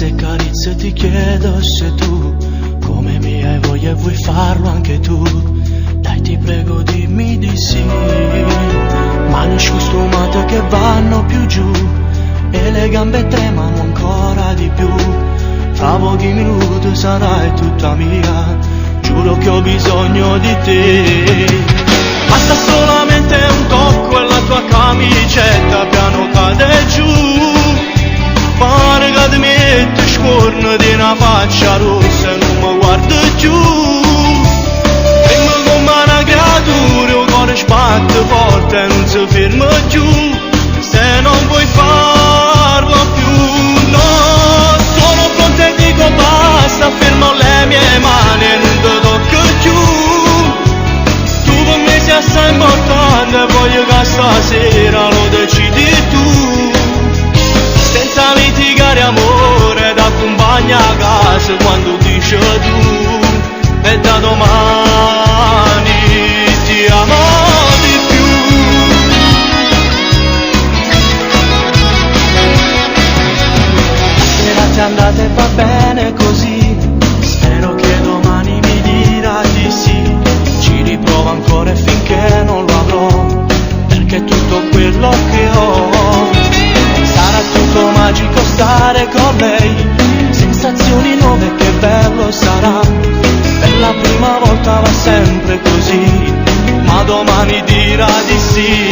Queste carezze ti chiedo se tu come mi hai voglia e vuoi farlo anche tu. Dai ti prego dimmi di sì. Mani scostumate che vanno più giù e le gambe tremano ancora di più. Fra pochi minuti sarai tutta mia, giuro che ho bisogno di te. Basta solamente un tocco e la tua camicetta piano cade giù. Pare che ti metti scorno di una faccia rossa e non mi guardi più. Prima come una creatura il cuore sbatte forte e non si ferma più. Se non vuoi farlo più, no, sono pronto e dico basta, fermo le mie mani e non ti tocco più. Tu per me sei assai importante, voglio che stasera lo decidi tu. Senza litigare amore, da compagna a casa quando dici tu. E da domani ti amo di più. Serate andate va bene così, spero che domani mi dirà di sì. Ci riprovo ancora finché non lo avrò, perché tutto quello che ho sarà tutto magico stare con lei. Sensazioni nuove, che bello sarà, per la prima volta va sempre così, ma domani dirà di sì.